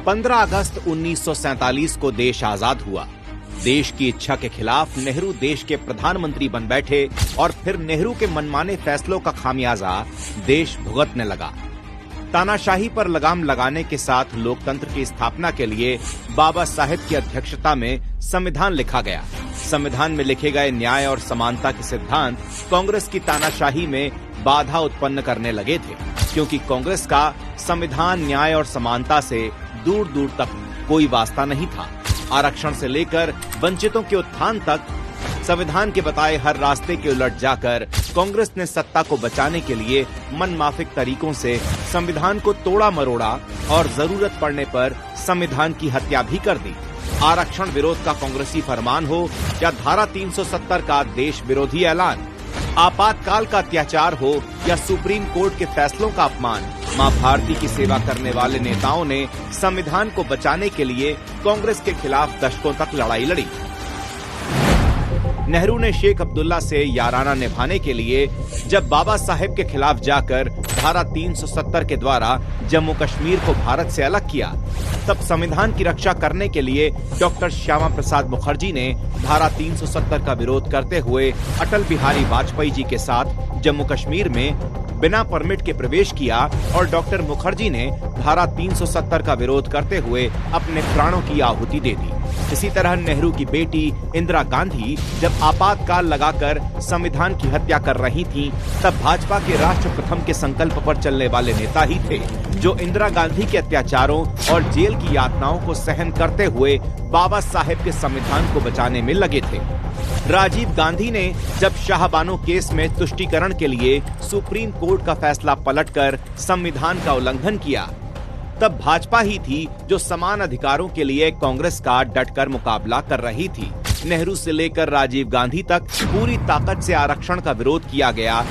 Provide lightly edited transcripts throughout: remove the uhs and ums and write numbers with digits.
15 अगस्त 1947 को देश आजाद हुआ। देश की इच्छा के खिलाफ नेहरू देश के प्रधानमंत्री बन बैठे और फिर नेहरू के मनमाने फैसलों का खामियाजा देश भुगतने लगा। तानाशाही पर लगाम लगाने के साथ लोकतंत्र की स्थापना के लिए बाबा साहेब की अध्यक्षता में संविधान लिखा गया। संविधान में लिखे गए न्याय और समानता के सिद्धांत कांग्रेस की तानाशाही में बाधा उत्पन्न करने लगे थे, क्योंकि कांग्रेस का संविधान, न्याय और समानता से दूर दूर तक कोई वास्ता नहीं था। आरक्षण से लेकर वंचितों के उत्थान तक संविधान के बताए हर रास्ते के उलट जाकर कांग्रेस ने सत्ता को बचाने के लिए मनमाफिक तरीकों से संविधान को तोड़ा मरोड़ा और जरूरत पड़ने पर संविधान की हत्या भी कर दी। आरक्षण विरोध का कांग्रेसी फरमान हो या धारा 370 का देश विरोधी ऐलान, आपातकाल का अत्याचार हो या सुप्रीम कोर्ट के फैसलों का अपमान, मां भारती की सेवा करने वाले नेताओं ने संविधान को बचाने के लिए कांग्रेस के खिलाफ दशकों तक लड़ाई लड़ी। नेहरू ने शेख अब्दुल्ला से याराना निभाने के लिए जब बाबा साहेब के खिलाफ जाकर धारा 370 के द्वारा जम्मू कश्मीर को भारत से अलग किया, तब संविधान की रक्षा करने के लिए डॉक्टर श्यामा प्रसाद मुखर्जी ने धारा 370 का विरोध करते हुए अटल बिहारी वाजपेयी जी के साथ जम्मू कश्मीर में बिना परमिट के प्रवेश किया और डॉक्टर मुखर्जी ने धारा 370 का विरोध करते हुए अपने प्राणों की आहुति दे दी। इसी तरह नेहरू की बेटी इंदिरा गांधी जब आपातकाल लगाकर संविधान की हत्या कर रही थीं, तब भाजपा के राष्ट्र प्रथम के संकल्प पर चलने वाले नेता ही थे, जो इंदिरा गांधी के अत्याचारों और जेल की यातनाओं को सहन करते हुए बाबा साहेब के संविधान को बचाने में लगे थे। राजीव गांधी ने जब शाहबानो केस में तुष्टीकरण के लिए सुप्रीम कोर्ट का फैसला पलटकर संविधान का उल्लंघन किया, तब भाजपा ही थी जो समान अधिकारों के लिए कांग्रेस का डटकर मुकाबला कर रही थी। नेहरू से लेकर राजीव गांधी तक पूरी ताकत से आरक्षण का विरोध किया गया,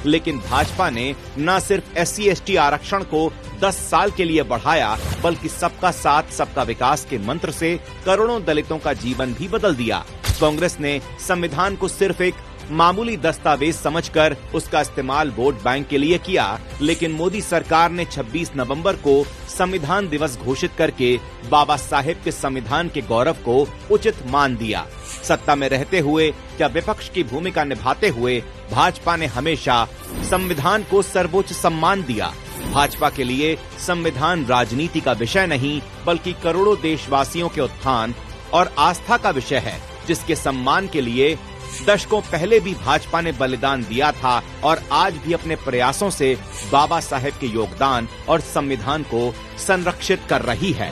लेकिन भाजपा ने न सिर्फ SC/ST आरक्षण को 10 साल के लिए बढ़ाया, बल्कि सबका साथ सबका विकास के मंत्र से करोड़ों दलितों का जीवन भी बदल दिया। कांग्रेस ने संविधान को सिर्फ एक मामूली दस्तावेज समझकर उसका इस्तेमाल वोट बैंक के लिए किया, लेकिन मोदी सरकार ने 26 नवंबर को संविधान दिवस घोषित करके बाबा साहेब के संविधान के गौरव को उचित मान दिया। सत्ता में रहते हुए या विपक्ष की भूमिका निभाते हुए भाजपा ने हमेशा संविधान को सर्वोच्च सम्मान दिया। भाजपा के लिए संविधान राजनीति का विषय नहीं, बल्कि करोड़ों देशवासियों के उत्थान और आस्था का विषय है, जिसके सम्मान के लिए दशकों पहले भी भाजपा ने बलिदान दिया था और आज भी अपने प्रयासों से बाबा साहेब के योगदान और संविधान को संरक्षित कर रही है।